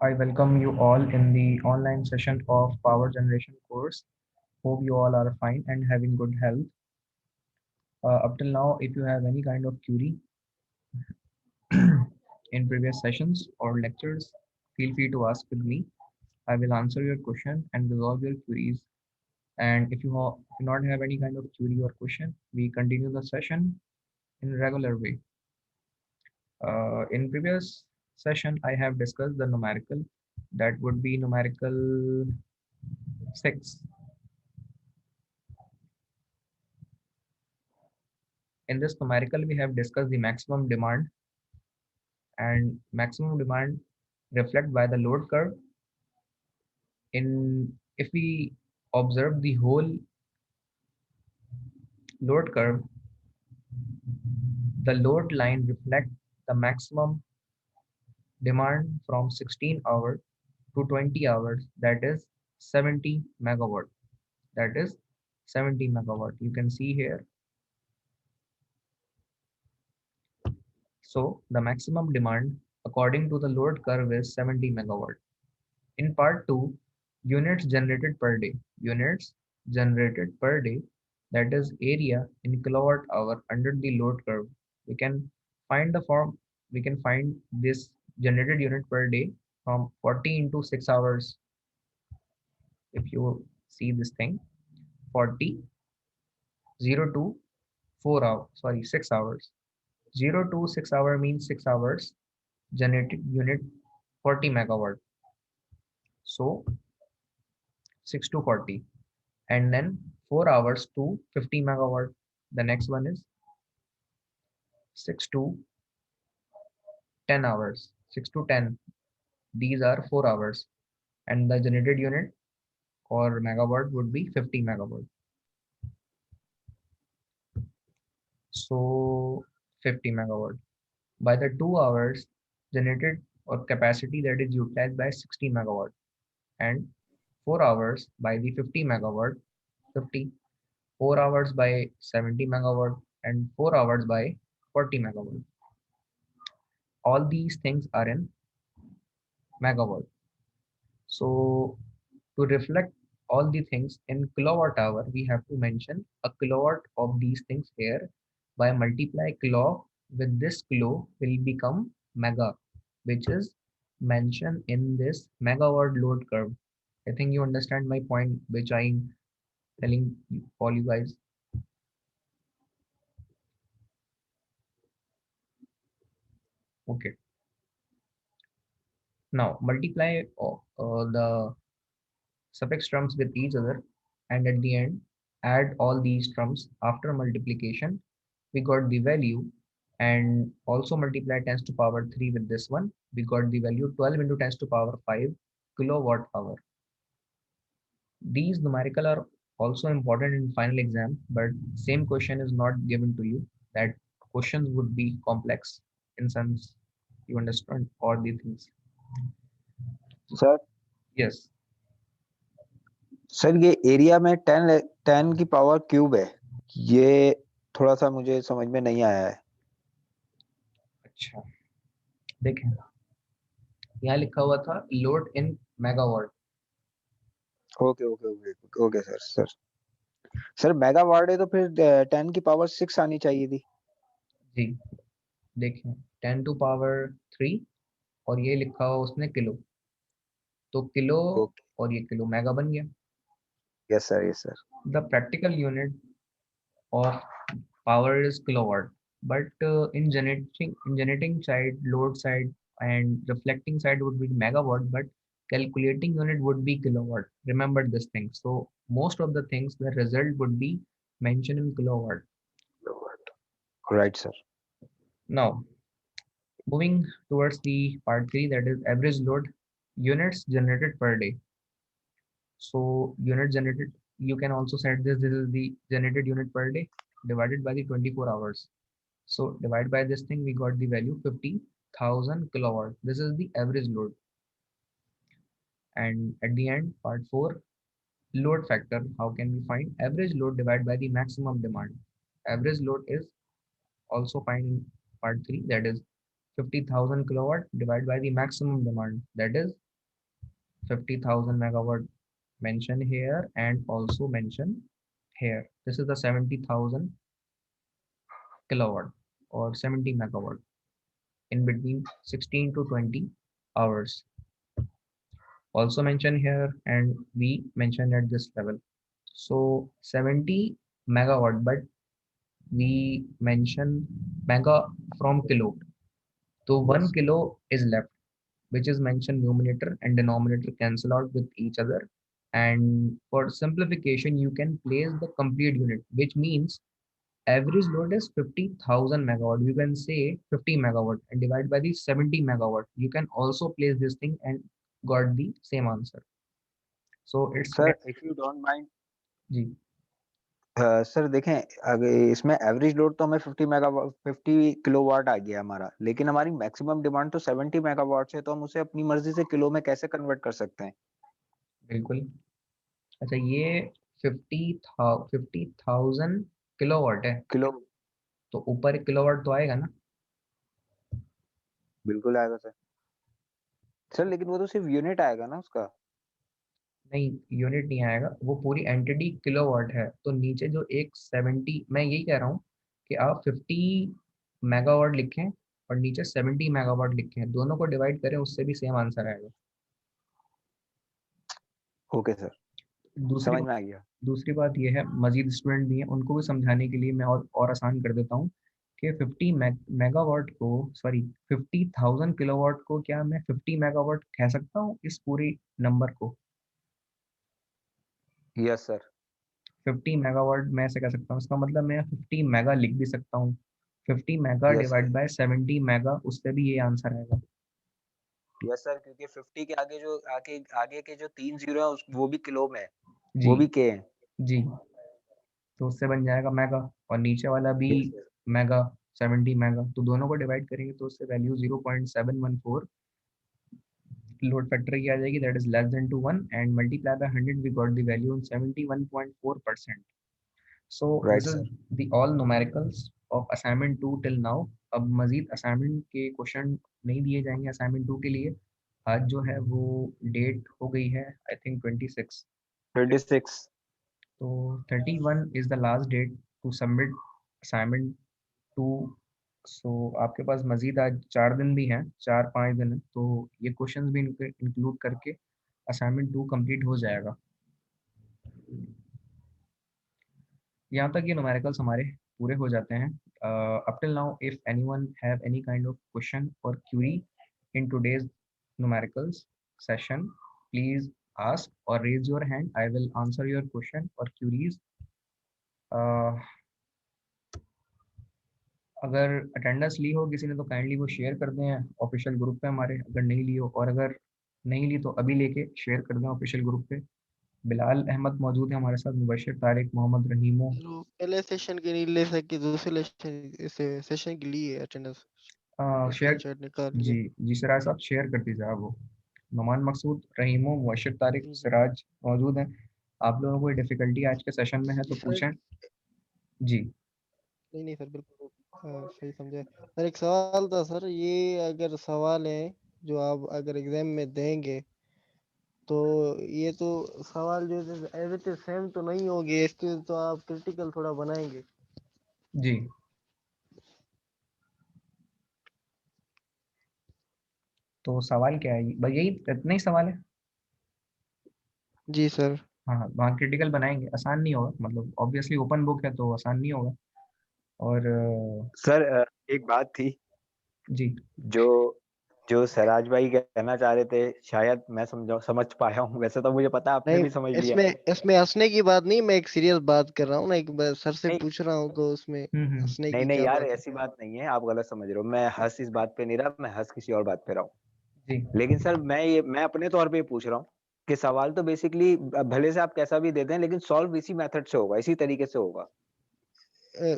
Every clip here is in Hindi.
I welcome you all in the online session of Power Generation course. Hope you all are fine and having good health. Up till now, if you have any kind of query in previous sessions or lectures, feel free to ask with me. I will answer your question and resolve your queries. And if you do not have any kind of query or question, we continue the session in regular way. In previous session, I have discussed the numerical. That would be numerical 6. In this numerical, we have discussed the maximum demand, and maximum demand reflect by the load curve. In If we observe the whole load curve, the load line reflect the maximum demand from 16 hours to 20 hours, that is 70 megawatt. That is 70 megawatt. You can see here. So the maximum demand according to the load curve is 70 megawatt. In part 2, units generated per day. Units generated per day, that is area in kilowatt hour under the load curve. We can find the form, we can find this generated unit per day from 40 into 6 hours. If you see this thing, 40, 0 to 4 hours, sorry, 6 hours. 0 to 6 hour means 6 hours generated unit 40 megawatt. So 6 to 40, and then 4 hours to 50 megawatt. The next one is 6 to 10 hours. 6 to 10, these are 4 hours, and the generated unit or megawatt would be 50 megawatt. So 50 megawatt. By the 2 hours generated or capacity, that is utilized by 60 megawatt, and 4 hours by the 50 megawatt 50, 4 hours by 70 megawatt, and 4 hours by 40 megawatt. All these things are in megawatt. So to reflect all the things in kilowatt hour, we have to mention a kilowatt of these things here. By multiply kilo with this kilo will become mega, which is mentioned in this megawatt load curve. I think you understand my point, which I'm telling all you guys. Okay. Now multiply the suffix terms with each other, and at the end add all these terms. After multiplication, we got the value, and also multiply 10 to power 3 with this one. We got the value 12 into 10 to power 5 kilowatt hour. These numerical are also important in final exam, but same question is not given to you. That questions would be complex in sense you understand all the things. Sir Yes. Sir ये एरिया में 10 की पावर क्यूब है, ये थोड़ा सा मुझे समझ में नहीं आया है। अच्छा, देखें यहाँ लिखा हुआ था load in megawatt. Okay okay okay okay sir sir sir megawatt है तो फिर 10 की पावर 6 आनी चाहिए थी। जी देखें 10 टू पावर 3, और ये लिखा हुआ उसने किलो, तो किलो ओके और ये किलो मेगा बन गया। Yes sir yes sir the practical unit of power is kilowatt, but in generating side, load side, and reflecting side would be megawatt, but calculating unit would be kilowatt. Remember this thing. So most of the things, the result would be mentioned in kilowatt. Right sir. Now moving towards the part 3, that is average load, units generated per day. So unit generated, you can also set this is the generated unit per day divided by the 24 hours. So divide by this thing, we got the value 50,000 kilowatt. This is the average load. And at the end, part 4, load factor. How can we find average load divided by the maximum demand? Average load is also find in part 3, that is 50,000 kilowatt divided by the maximum demand, that is 50,000 megawatt mentioned here and also mentioned here. This is the 70,000 kilowatt or 70 megawatt in between 16 to 20 hours. Also mentioned here and we mentioned at this level. So 70 megawatt, but we mention mega from kilo. So 1 Yes. kilo is left, which is mentioned numerator and denominator cancel out with each other. And for simplification, you can place the complete unit, which means average load is 50,000 megawatt. You can say 50 megawatt and divide by the 70 megawatt. You can also place this thing and got the same answer. So it's sir if you don't mind, जी सर देखें, अगर इसमें एवरेज लोड तो हमें 50 किलोवाट आ गया हमारा, लेकिन हमारी मैक्सिमम डिमांड तो 70 मेगावाट है, तो हम उसे अपनी मर्जी से किलो में कैसे कन्वर्ट कर सकते हैं? बिल्कुल। अच्छा ये 50,000 किलोवाट है, किलो, तो ऊपर एक किलोवाट तो आएगा ना। बिल्कुल आएगा सर। सर लेकिन वो तो सिर्फ यूनिट आएगा ना उसका। नहीं, यूनिट नहीं आएगा, वो पूरी एंटिटी किलोवाट है। तो नीचे जो एक 70, मैं यही कह रहा हूँ कि आप 50 मेगावाट लिखें और नीचे 70 मेगावाट लिखें, दोनों को डिवाइड करें, उससे भी सेम आंसर आएगा। ओके सर, दूसरी समझ में आ गया। दूसरी बात यह है, मजीद स्टूडेंट भी हैं, उनको भी समझाने के लिए मैं और आसान कर देता हूँ कि 50 मेगावाट को, सॉरी 50,000 किलोवाट को क्या मैं 50 मेगावाट कह सकता हूँ इस पूरी नंबर को? Yes sir. 50 मेगावाट मैं ऐसे कह सकता हूँ, इसका मतलब मैं 50 मेगा लिख भी सकता हूँ। 50 mega yes sir. Divide by 70 mega, उससे भी ये आंसर आएगा। यस सर, क्योंकि 50 के आगे जो आगे आगे के जो 3 जीरो है वो भी किलो में है, जी वो भी के हैं। जी, तो उससे बन जाएगा मेगा, और नीचे वाला भी यस सर। मेगा, 70 मेगा, तो दोनों को डिवाइड करेंगे तो उससे वैल्यू 0.714 लोड फैक्टर की आ जाएगी, that is less than to 1, and multiply by 100 we got the value in 71.4%. So right this is sir. the all numericals of assignment 2 till now. अब मजीद असाइनमेंट के क्वेश्चन नहीं दिए जाएंगे असाइनमेंट 2 के लिए। आज जो है वो डेट हो गई है आई थिंक 26, 26। तो 31 is the last date to submit assignment 2। So आपके पास मजीद आज 4 दिन भी हैं, 4-5 दिन है, तो ये क्वेश्चंस भी इंक्लूड करके असाइनमेंट 2 कंप्लीट हो जाएगा। यहाँ तक ये न्यूमेरिकल्स हमारे पूरे हो जाते हैं। Up till now if anyone have any kind of question और query in today's numericals session, please ask और raise your hand, I will answer your question और क्यूरीज। अगर अटेंडेंस ली हो किसी ने तो काइंडली वो शेयर कर दें ऑफिशियल ग्रुप पे हमारे, अगर नहीं ली हो, और अगर नहीं ली तो अभी लेके शेयर कर दें ऑफिशियल ग्रुप पे। बिलाल अहमद मौजूद है हमारे साथ, मुबशिर तारिक, मोहम्मद रहीमो। जो पहले सेशन के नहीं ले सके दूसरे सेशन के लिए अटेंडेंस शेयर, स्क्रीनशॉट निकाल जी लिए। जी सिराज साहब शेयर कर दीजिए आप वो। नुमान मकसूद, रहीमो, मुबशिर तारिक, जी सिराज मौजूद हैं। आप लोगों को कोई डिफिकल्टी आज के सेशन में है तो सर, पूछें। जी नहीं नहीं सर, बिल्कुल सही समझे सर। एक सवाल था सर, ये अगर सवाल है जो आप अगर एग्जाम में देंगे तो ये तो सवाल जो एज इट इज सेम तो नहीं होगी, इसके तो आप क्रिटिकल थोड़ा बनाएंगे। जी, तो सवाल क्या है, बस यही इतना ही सवाल है। जी सर। हाँ हाँ, वहाँ क्रिटिकल बनाएंगे, आसान नहीं होगा, मतलब ऑब्वियसली ओपन बुक है तो आसान नहीं होगा। और सर एक बात थी, जी जो जो सराज भाई कहना चाह रहे थे, शायद मैं समझ पाया हूँ, वैसे तो मुझे पता आपने नहीं, भी समझ लिया। इसमें इसमें हंसने की बात नहीं, मैं एक सीरियस बात कर रहा हूँ ना, एक बार सर से नहीं पूछ रहा हूँ तो उसमें हंसने नहीं की नहीं क्या यार, बात है। ऐसी बात नहीं है, आप गलत समझ रहे हो। मैं हंस इस बात पे नहीं रहा, मैं हंस किसी और बात पे रहा हूँ। जी लेकिन सर मैं अपने तौर पे ये पूछ रहा हूँ कि सवाल तो बेसिकली भले से आप कैसा भी दे दें, लेकिन सॉल्व इसी मेथड से होगा, इसी तरीके से होगा।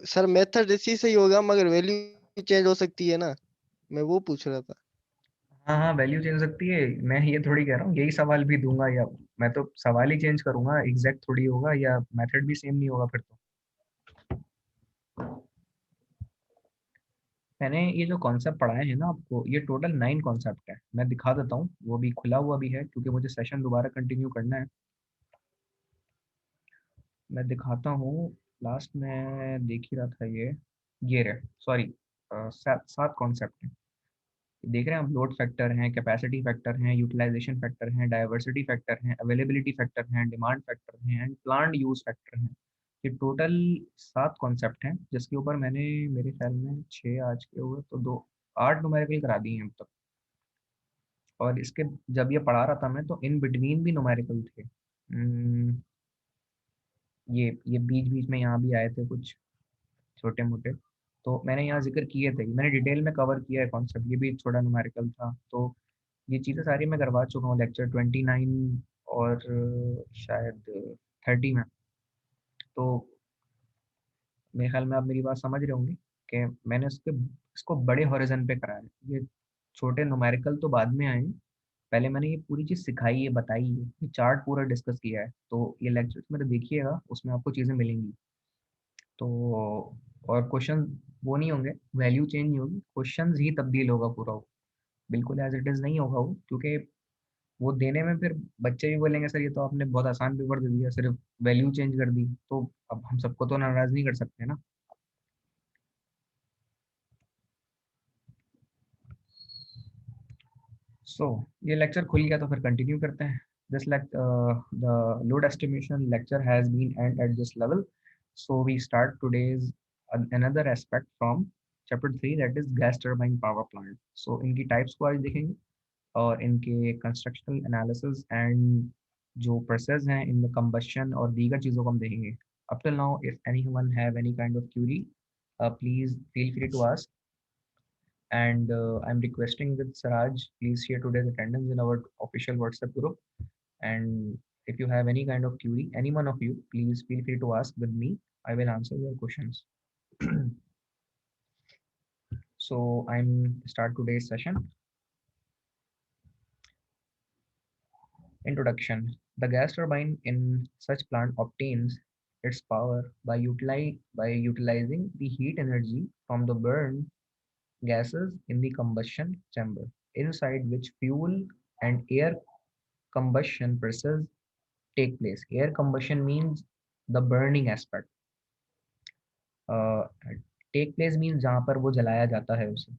सर मेथड इसी से ही होगा, मगर वैल्यू चेंज हो सकती है ना, मैं वो पूछ रहा था। हाँ हाँ, वैल्यू चेंज हो सकती है, मैं ये थोड़ी कह रहा हूँ यही सवाल भी दूंगा, या मैं तो सवाल ही चेंज करूंगा, एग्जैक्ट थोड़ी होगा, या मेथड भी सेम नहीं होगा फिर तो। मैंने ये जो कॉन्सेप्ट पढ़ाए हैं ना आपको, ये टोटल 9 कॉन्सेप्ट है। मैं दिखा देता हूँ, वो भी खुला हुआ भी है क्योंकि मुझे सेशन दोबारा कंटिन्यू करना है। मैं दिखाता हूँ। लास्ट में देख ही रहा था ये रहे, सॉरी, 7 कॉन्सेप्ट हैं। देख रहे हैं आप, लोड फैक्टर हैं, कैपेसिटी फैक्टर हैं, यूटिलाइजेशन फैक्टर हैं, डाइवर्सिटी फैक्टर हैं, अवेलेबिलिटी फैक्टर हैं, डिमांड फैक्टर हैं एंड प्लांट यूज फैक्टर हैं। ये टोटल 7 कॉन्सेप्ट हैं जिसके ऊपर मैंने, मेरे ख्याल में 6 आज के हुए तो 2 8 न्यूमेरिकल करा दिए हैं अब तक। और इसके, जब ये पढ़ा रहा था मैं तो इन बिटवीन भी न्यूमेरिकल थे। ये बीच बीच में यहाँ भी आए थे कुछ छोटे मोटे, तो मैंने यहाँ जिक्र किए थे, मैंने डिटेल में कवर किया है कॉन्सेप्ट। ये भी थोड़ा न्यूमेरिकल था, तो ये चीज़ें सारी मैं करवा चुका हूँ लेक्चर 29 और शायद 30 में। तो मेरे ख्याल में आप मेरी बात समझ रहे होंगे कि मैंने इसको बड़े हॉरिजन पे कराया है। ये छोटे न्यूमेरिकल तो बाद में आए हैं, पहले मैंने ये पूरी चीज़ सिखाई है, बताई है, ये चार्ट पूरा डिस्कस किया है। तो ये लेक्चर मेरे देखिएगा, उसमें आपको चीज़ें मिलेंगी। तो और क्वेश्चन वो नहीं होंगे, वैल्यू चेंज नहीं होगी, क्वेश्चन ही तब्दील होगा पूरा वो, बिल्कुल एज इट इज़ नहीं होगा वो, क्योंकि वो देने में फिर बच्चे भी बोलेंगे सर ये तो आपने बहुत आसान पेपर दे दिया, सिर्फ वैल्यू चेंज कर दी। तो अब हम सबको तो नाराज नहीं कर सकते ना। सो ये लेक्चर खुल गया तो फिर कंटिन्यू करते हैं। This the load estimation lecture has been end at this level, so we start today's another aspect from chapter 3, that is gas turbine power plant. So इनकी टाइप्स को आज देखेंगे और इनके कंस्ट्रक्शनल एनालिसिस एंड जो प्रोसेस हैं इनमें कंबशन और दीगर चीज़ों को हम देखेंगे। Up till now if anyone have any kind of query, please feel free to ask, and I'm requesting with Saraj, please share today's attendance in our official WhatsApp group. And if you have any kind of query, any one of you, please feel free to ask with me. I will answer your questions. So I'm start today's session. Introduction. The gas turbine in such plant obtains its power by utilizing the heat energy from the burn gases in the combustion chamber, inside which fuel and air combustion process take place. Air combustion means the burning aspect. Uh, take place means जहाँ पर वो जलाया जाता है उसे।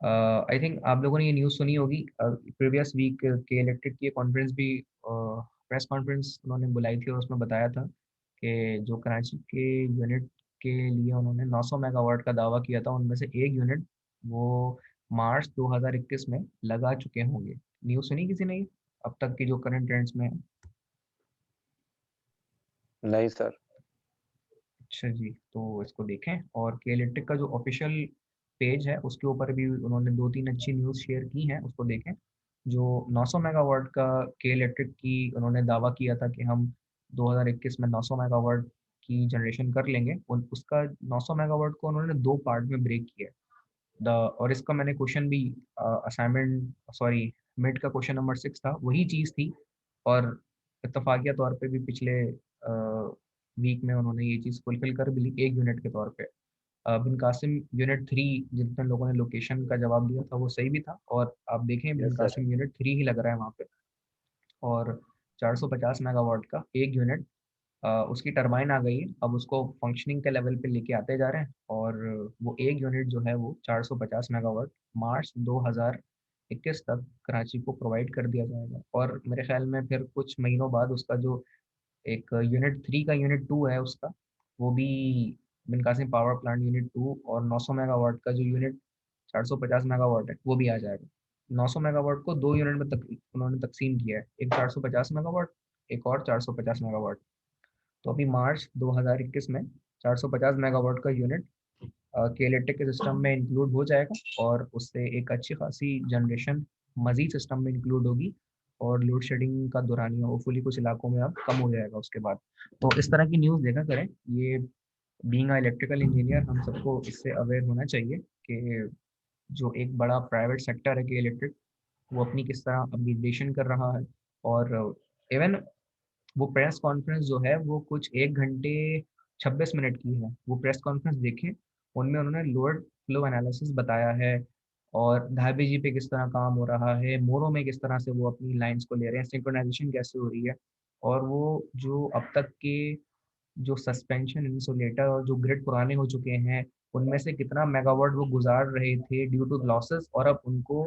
आई थिंक आप लोगों ने ये न्यूज़ सुनी होगी, प्रीवियस वीक के इलेक्ट्रिक की कॉन्फ्रेंस भी, प्रेस कॉन्फ्रेंस उन्होंने बुलाई थी और उसमें बताया था कि जो कराची के यूनिट के लिए उन्होंने 900 मेगावाट का दावा किया था, उनमें से एक यूनिट वो मार्च 2021 में लगा चुके होंगे। न्यूज़ सुनी किसी ने अब तक की जो करंट ट्रेंड्स में है? नहीं सर। अच्छा जी, तो इसको देखें। और के इलेक्ट्रिक का जो ऑफिशियल पेज है उसके ऊपर भी उन्होंने 2-3 अच्छी न्यूज़ शेयर की हैं, उसको देखें। जो 900 मेगावाट का के इलेक्ट्रिक की उन्होंने दावा किया था कि हम 2021 में 900 मेगावाट की जनरेशन कर लेंगे, उसका 900 मेगावाट को उन्होंने 2 पार्ट में ब्रेक किया। और इसका मैंने क्वेश्चन भी असाइनमेंट, सॉरी, मिड का क्वेश्चन नंबर 6 था, वही चीज़ थी। और इत्तफाकिया तौर पे भी पिछले वीक में उन्होंने ये चीज़ फुलफिल कर भी ली एक यूनिट के तौर पे। बिन कासिम यूनिट 3, जितने लोगों ने लोकेशन का जवाब दिया था वो सही भी था, और आप देखें बिन यस सर। कासिम यूनिट 3 ही लग रहा है वहाँ पे। और 450 मेगावाट का एक यूनिट, उसकी टरबाइन आ गई है, अब उसको फंक्शनिंग के लेवल पे लेके आते जा रहे हैं। और वो एक यूनिट जो है वो 450 मेगावाट मार्च 2021 तक कराची को प्रोवाइड कर दिया जाएगा। और मेरे ख्याल में फिर कुछ महीनों बाद उसका जो एक यूनिट 3 का यूनिट 2 है उसका, वो भी बिन कासिम पावर प्लांट यूनिट 2, और 900 मेगावाट का जो यूनिट 450 मेगावाट है वो भी आ जाएगा। 900 मेगावाट को 2 यूनिट में उन्होंने तकसीम किया है, एक 450 मेगावाट, एक और 450 मेगावाट। तो अभी मार्च 2021 में 450 मेगावाट का यूनिट के इलेक्ट्रिक के सिस्टम में इंक्लूड हो जाएगा, और उससे एक अच्छी खासी जनरेशन मजीद सिस्टम में इंक्लूड होगी, और लोड शेडिंग का दौरानिया होपफुली कुछ इलाकों में अब कम हो जाएगा उसके बाद। तो इस तरह की न्यूज़ देखा करें। ये बीइंग इलेक्ट्रिकल इंजीनियर हम सबको इससे अवेयर होना चाहिए कि जो एक बड़ा प्राइवेट सेक्टर है कि इलेक्ट्रिक, वो अपनी किस तरह अपग्रेडेशन कर रहा है। और इवन वो प्रेस कॉन्फ्रेंस जो है वो कुछ 1 घंटे 26 मिनट की है, वो प्रेस कॉन्फ्रेंस देखें। उनमें उन्होंने लोड फ्लो एनालिसिस बताया है, और धाबी जी पे किस तरह काम हो रहा है, मोरो में किस तरह से वो अपनी लाइंस को ले रहे हैं, सिंक्रोनाइजेशन कैसे हो रही है, और वो जो अब तक के जो सस्पेंशन इंसुलेटर और जो ग्रिड पुराने हो चुके हैं उनमें से कितना मेगावाट वो गुजार रहे थे ड्यू टू लॉसेस, और अब उनको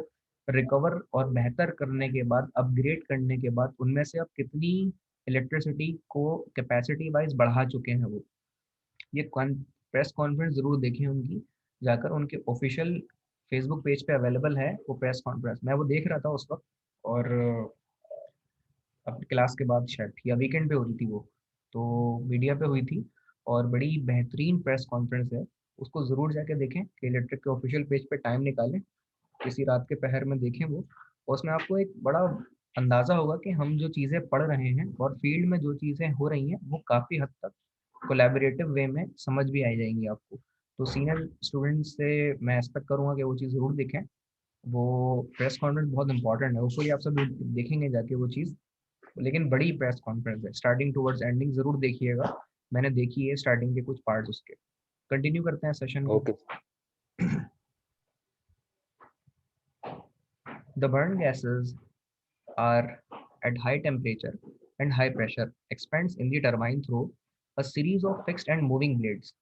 रिकवर और बेहतर करने के बाद, अपग्रेड करने के बाद, उनमें से अब कितनी इलेक्ट्रिसिटी को कैपेसिटी वाइज बढ़ा चुके हैं वो। ये प्रेस कॉन्फ्रेंस जरूर देखें उनकी, जाकर उनके ऑफिशियल फेसबुक पेज पे अवेलेबल है वो प्रेस कॉन्फ्रेंस। मैं वो देख रहा था उस वक्त, और अपनी क्लास के बाद शायद या वीकेंड पे हो रही थी वो, तो मीडिया पे हुई थी, और बड़ी बेहतरीन प्रेस कॉन्फ्रेंस है। उसको ज़रूर जाके देखें कि इलेक्ट्रिक के ऑफिशियल पेज पे टाइम निकालें, किसी रात के पहर में देखें वो, और उसमें आपको एक बड़ा अंदाज़ा होगा कि हम जो चीज़ें पढ़ रहे हैं और फील्ड में जो चीज़ें हो रही हैं वो काफ़ी हद तक कोलैबोरेटिव वे में समझ भी आ जाएंगी आपको। तो सीनियर स्टूडेंट्स से मैं एक्सपेक्ट करूँगा कि वो चीज़ ज़रूर देखें। वो प्रेस कॉन्फ्रेंस बहुत इंपॉर्टेंट है, उसको आप सब देखेंगे जाके वो चीज़। लेकिन बड़ी प्रेस कॉन्फ्रेंस है, स्टार्टिंग टूवर्ड्स एंडिंग जरूर देखिएगा। मैंने देखी है स्टार्टिंग के कुछ पार्ट्स उसके। कंटिन्यू करते हैं सेशन को। Okay. The burn gases are at high temperature and high pressure expands in the turbine through a series of fixed and moving blades.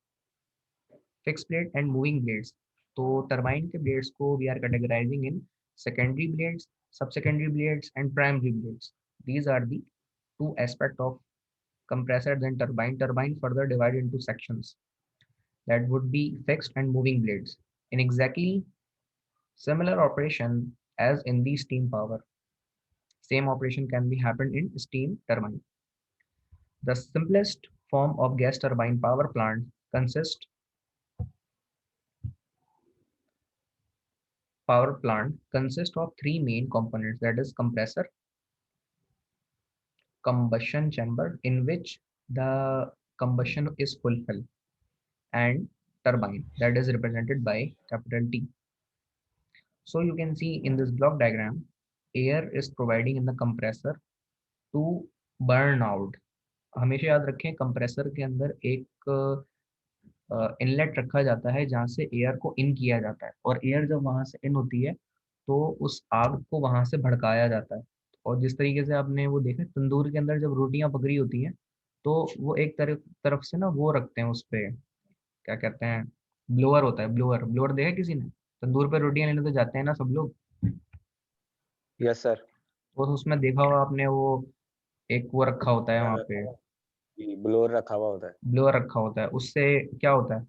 Fixed blade and moving blades. तो टरबाइन के ब्लेड्स को we are categorising in secondary blades, subsecondary blades and primary blades. These are the two aspects of compressor then turbine. Turbine further divided into sections that would be fixed and moving blades in exactly similar operation as in the steam power. Same operation can be happened in steam turbine. The simplest form of gas turbine power plant consists of three main components, that is compressor, combustion chamber in which the combustion is fulfilled, and turbine that is represented by capital T. So you can see in this block diagram, air is providing in the compressor to burn out. हमेशा याद रखें कंप्रेसर के अंदर एक इनलेट रखा जाता है जहाँ से एयर को इन किया जाता है, और एयर जब वहाँ से इन होती है तो उस आग को वहाँ से भड़काया जाता है। और जिस तरीके से आपने वो देखा तंदूर के अंदर जब रोटियां पक रही होती हैं, तो वो एक तरफ तरफ से ना वो रखते हैं उस पे, क्या कहते हैं, ब्लोअर होता है, ब्लोअर ब्लोअर देखा किसी ने? तंदूर पे रोटियां लेने तो जाते हैं ना सब लोग, यस सर। वो तो उसमें देखा होगा आपने, वो एक वो रखा होता है वहाँ पे, ब्लोअर रखा हुआ होता है ब्लोअर रखा होता है, उससे क्या होता है?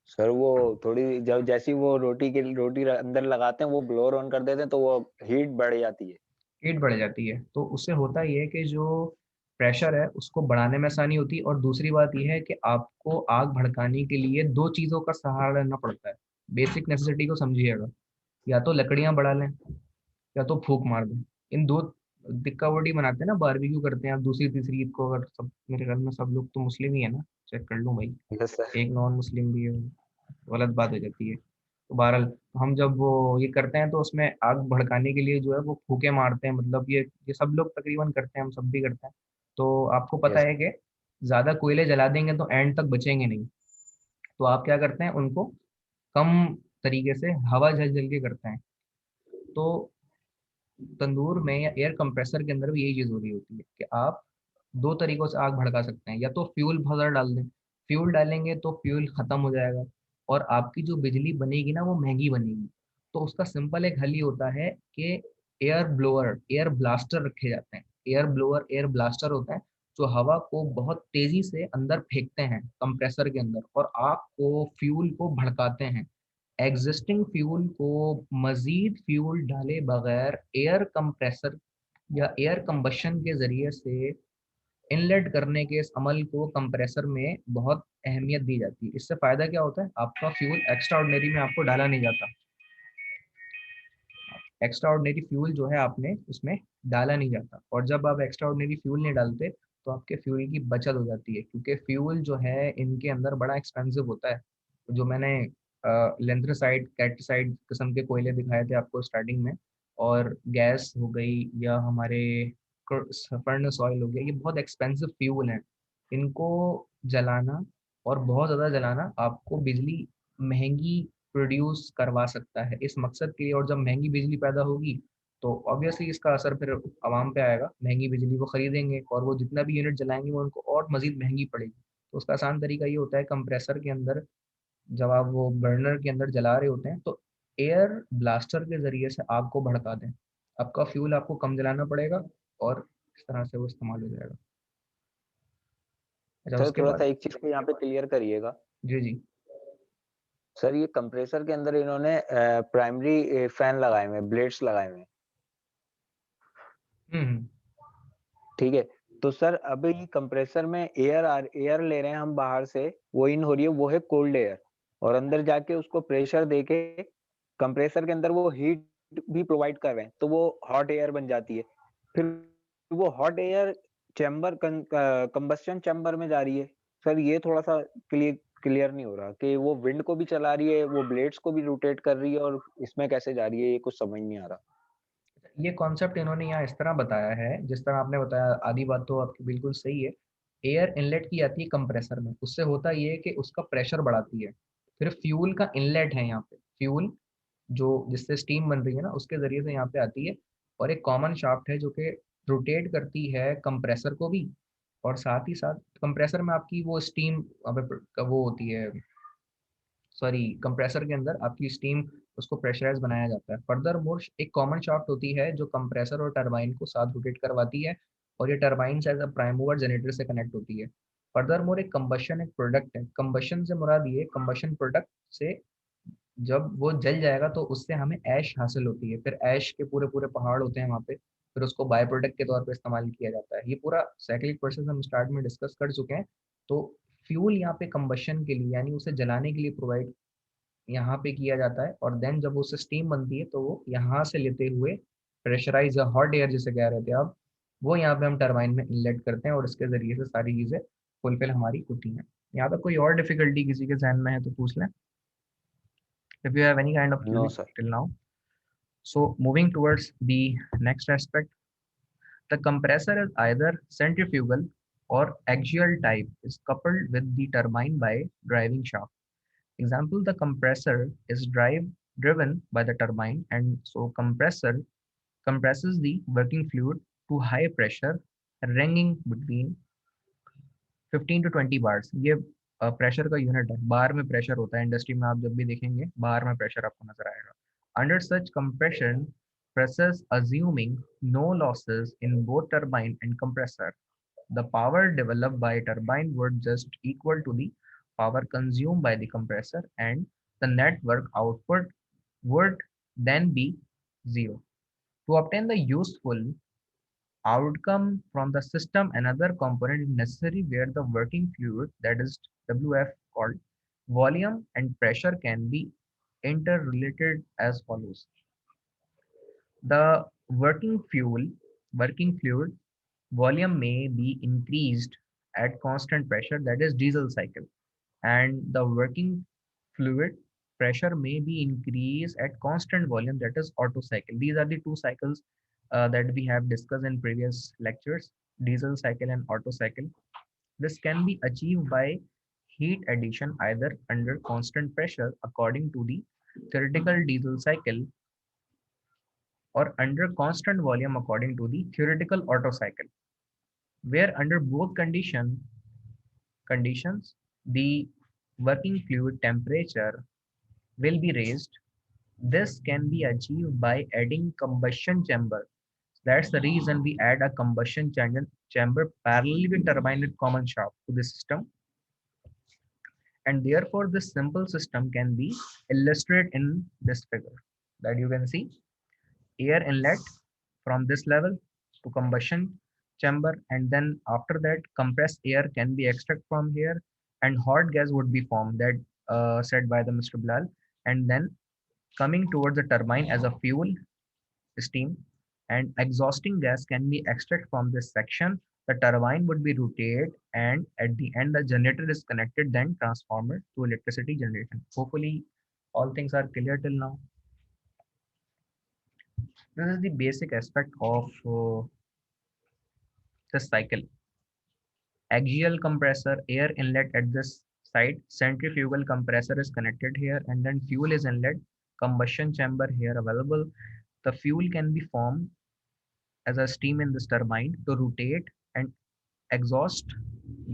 सर। वो थोड़ी जब जैसी वो रोटी अंदर लगाते हैं, वो ब्लोअर ऑन कर देते हैं तो वो हीट बढ़ जाती है। हीट बढ़ जाती है, तो उससे होता ये है कि जो प्रेशर है उसको बढ़ाने में आसानी होती है, और दूसरी बात यह है कि आपको आग भड़काने के लिए दो चीज़ों का सहारा लेना पड़ता है। बेसिक नेसेसिटी को समझिएगा, या तो लकड़ियां बढ़ा लें या तो फूंक मार दें। इन दो दिक्का वोटी बनाते हैं ना, बारबेक्यू करते हैं आप दूसरी तीसरी ईद को, अगर सब मेरे घर में सब लोग तो मुस्लिम ही है ना, चेक कर लूँ भाई, यस सर। एक नॉन मुस्लिम भी है, गलत बात हो जाती है। तो बहरहाल हम जब वो ये करते हैं तो उसमें आग भड़काने के लिए जो है वो फूके मारते हैं, मतलब ये सब लोग तकरीबन करते हैं, हम सब भी करते हैं। तो आपको पता यस। है कि ज़्यादा कोयले जला देंगे तो एंड तक बचेंगे नहीं, तो आप क्या करते हैं उनको कम तरीके से हवा झल झल के करते हैं। तो तंदूर में या एयर कंप्रेसर के अंदर भी यही चीज़ हो रही होती है कि आप दो तरीकों से आग भड़का सकते हैं, या तो फ्यूल बहुत ज़्यादा डाल दें, फ्यूल डालेंगे तो फ्यूल ख़त्म हो जाएगा और आपकी जो बिजली बनेगी ना वो महंगी बनेगी। तो उसका सिंपल एक हल ही होता है कि एयर ब्लोअर, एयर ब्लास्टर रखे जाते हैं। एयर ब्लोअर, एयर ब्लास्टर होता है जो हवा को बहुत तेजी से अंदर फेंकते हैं कंप्रेसर के अंदर, और आग को, फ्यूल को भड़काते हैं। एग्जिस्टिंग फ्यूल को मजीद फ्यूल डाले बगैर एयर कंप्रेसर या एयर कंबशन के जरिए से इनलेट करने के इस अमल को कंप्रेसर में बहुत अहमियत दी जाती है। इससे फायदा क्या होता है, आपका फ्यूल एक्स्ट्रा ऑर्डिनरी में आपको डाला नहीं जाता, एक्स्ट्रा ऑर्डिनरी फ्यूल जो है आपने उसमें डाला नहीं जाता, और जब आप एक्स्ट्रा ऑर्डिनरी फ्यूल नहीं डालते तो आपके फ्यूल की बचत हो जाती है, क्योंकि फ्यूल जो है इनके अंदर बड़ा एक्सपेंसिव होता है। जो मैंने लेंथ्रासाइड, कैल्साइट किस्म के कोयले दिखाए थे आपको स्टार्टिंग में, और गैस हो गई या हमारे फर्नेस ऑयल हो गया, ये बहुत एक्सपेंसिव फ्यूल हैं। इनको जलाना और बहुत ज़्यादा जलाना आपको बिजली महंगी प्रोड्यूस करवा सकता है इस मकसद के लिए। और जब महंगी बिजली पैदा होगी तो ऑब्वियसली इसका असर फिर आवाम पे आएगा, महंगी बिजली वो खरीदेंगे और वो जितना भी यूनिट जलाएंगे वो उनको और मजीद महंगी पड़ेगी। तो उसका आसान तरीका ये होता है, कंप्रेसर के अंदर जब आप वो बर्नर के अंदर जला रहे होते हैं तो एयर ब्लास्टर के जरिए से आग को भड़का दें। आपका फ्यूल आपको कम जलाना पड़ेगा और इस तरह से वो इस्तेमाल हो जाएगा। अच्छा, सर उसके थोड़ा सा बाद एक चीज को यहाँ पे क्लियर करिएगा। जी जी। सर ये कंप्रेसर के अंदर इन्होंने प्राइमरी फैन लगाए हुए हैं, ब्लेड्स लगाए हुए हैं, हम्म। ठीक है। तो सर अब ये कंप्रेसर में एयर ले रहे हैं हम बाहर से, वो इन हो रही है, वो है कोल्ड एयर, और अंदर जाके उसको प्रेशर देके कंप्रेसर के अंदर वो हीट भी प्रोवाइड कर रहे हैं, तो वो हॉट एयर बन जाती है। फिर वो hot air chamber combustion chamber में जा रही है। सर ये थोड़ा सा क्लियर नहीं हो रहा कि वो विंड को भी चला रही है, वो ब्लेड्स को भी रोटेट कर रही है, और इसमें कैसे जा रही है, ये कुछ समझ नहीं आ रहा। ये कॉन्सेप्ट इन्होंने यहाँ इस तरह बताया है, जिस तरह आपने बताया आधी बात तो आपकी बिल्कुल सही है। एयर इनलेट की जाती है कंप्रेसर में, उससे होता ये है कि उसका प्रेशर बढ़ाती है। फिर फ्यूल का इनलेट है यहाँ पे, फ्यूल जो जिससे स्टीम बन रही है ना उसके जरिए से यहाँ पे आती है। और एक कॉमन शाफ्ट है जो कि रोटेट करती है कंप्रेसर को भी, और साथ ही साथ कंप्रेसर में आपकी वो स्टीम वो होती है, सॉरी कंप्रेसर के अंदर आपकी स्टीम उसको प्रेशराइज बनाया जाता है। फर्दर मोर एक कॉमन शाफ्ट होती है जो कंप्रेसर और टरबाइन को साथ रोटेट करवाती है, और ये turbine as a prime mover generator से कनेक्ट होती है। फर्दर मोर एक कंबशन एक प्रोडक्ट है, कंबशन से मुराद ये कंबशन प्रोडक्ट से जब वो जल जाएगा तो उससे हमें ऐश हासिल होती है। फिर ऐश के पूरे पूरे पहाड़ होते हैं वहाँ पे, फिर उसको बाय प्रोडक्ट के तौर पे इस्तेमाल किया जाता है। ये पूरा साइक्लिक प्रोसेस हम स्टार्ट में डिस्कस कर चुके हैं। तो फ्यूल यहाँ पे कंबशन के लिए यानी उसे जलाने के लिए प्रोवाइड यहाँ पे किया जाता है, और देन जब उससे स्टीम बनती है तो वो यहाँ से लेते हुए प्रेशराइज हॉट एयर जिसे कह रहे थे आप, वो यहाँ पे हम टरबाइन में इनलेट करते हैं और इसके जरिए से सारी चीज़ें फुलफिल हमारी होती हैं। यहाँ तक कोई और डिफिकल्टी किसी के जहन में है तो पूछ लें, if you have any kind of no curiosity सर। till now. So moving towards the next aspect, the compressor is either centrifugal or axial type is coupled with the turbine by driving shaft. Example, the compressor is driven by the turbine, and so compressor compresses the working fluid to high pressure ranging between 15 to 20 bars। ये प्रेशर का यूनिट है, बार में प्रेशर होता है। इंडस्ट्री में आप जब भी देखेंगे बार में प्रेशर आपको नजर आएगा। Under such compression process, assuming no losses in both turbine and compressor, the power developed by turbine would just equal to the power consumed by the compressor, and the net work output would then be zero. To obtain the useful outcome from the system, another component is necessary where the working fluid, that is WF called volume and pressure, can be interrelated as follows. The working fluid volume may be increased at constant pressure, that is diesel cycle, and the working fluid pressure may be increased at constant volume, that is Otto cycle. These are the two cycles that we have discussed in previous lectures, diesel cycle and Otto cycle. This can be achieved by heat addition either under constant pressure according to the theoretical diesel cycle, or under constant volume according to the theoretical Otto cycle, where under both conditions the working fluid temperature will be raised. This can be achieved by adding combustion chamber. That's the reason we add a chamber parallel with turbine with common shaft to the system. And therefore, this simple system can be illustrated in this figure that you can see. Air inlet from this level to combustion chamber, and then after that compressed air can be extracted from here, and hot gas would be formed, that said by the Mr. Bilal, and then coming towards the turbine as a fuel, steam, and exhausting gas can be extracted from this section. The turbine would be rotated, and at the end the generator is connected, then transformer to electricity generation. Hopefully all things are clear till now. This is the basic aspect of the cycle. Axial compressor, air inlet at this side, centrifugal compressor is connected here, and then fuel is inlet, combustion chamber here available. The fuel can be formed as a steam in this turbine to rotate and exhaust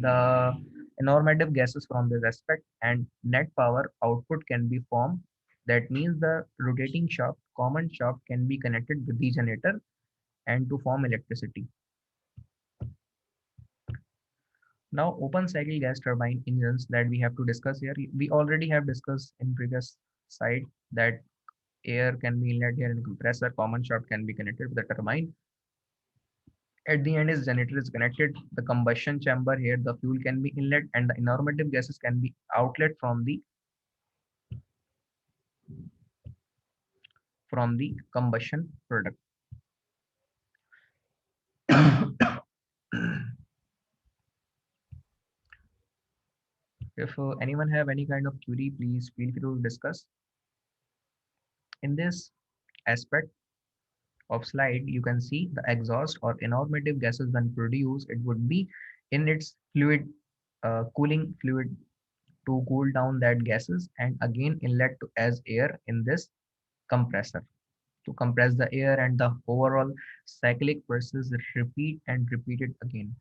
the normative gases from this aspect, and net power output can be formed. That means the rotating shaft, common shaft, can be connected with the generator and to form electricity. Now, open cycle gas turbine engines that we have to discuss here. We already have discussed in previous slide that air can be inlet here in compressor, common shaft can be connected with the turbine. At the end is generator is connected, the combustion chamber here, the fuel can be inlet and the normative gases can be outlet from the combustion product. If anyone have any kind of query, please feel free to discuss. In this aspect of slide, you can see the exhaust or normative gases when produced, it would be in its fluid, cooling fluid to cool down that gases, and again inlet to as air in this compressor to compress the air, and the overall cyclic process repeat and repeat it again.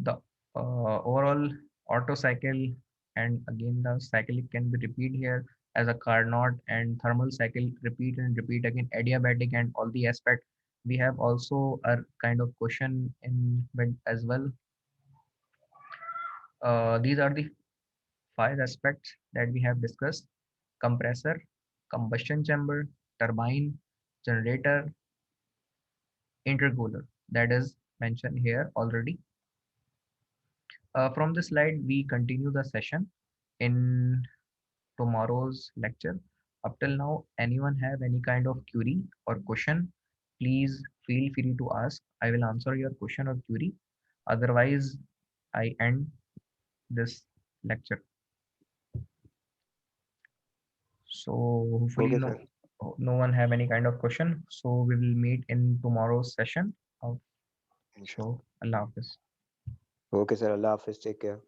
The overall Otto cycle and again the cyclic can be repeat here as a Carnot, and thermal cycle repeat and repeat again, adiabatic and all the aspect. We have also a kind of question in wind as well. These are the 5 aspects that we have discussed: compressor, combustion chamber, turbine, generator, intercooler, that is mentioned here already. From this slide, we continue the session in tomorrow's lecture. Up till now, anyone have any kind of query or question, please feel free to ask. I will answer your question or query. Otherwise, I end this lecture. So hopefully Okay, sir. no one have any kind of question. So we will meet in tomorrow's session. So Allah Hafiz. Okay, sir. Allah Hafiz. Take care.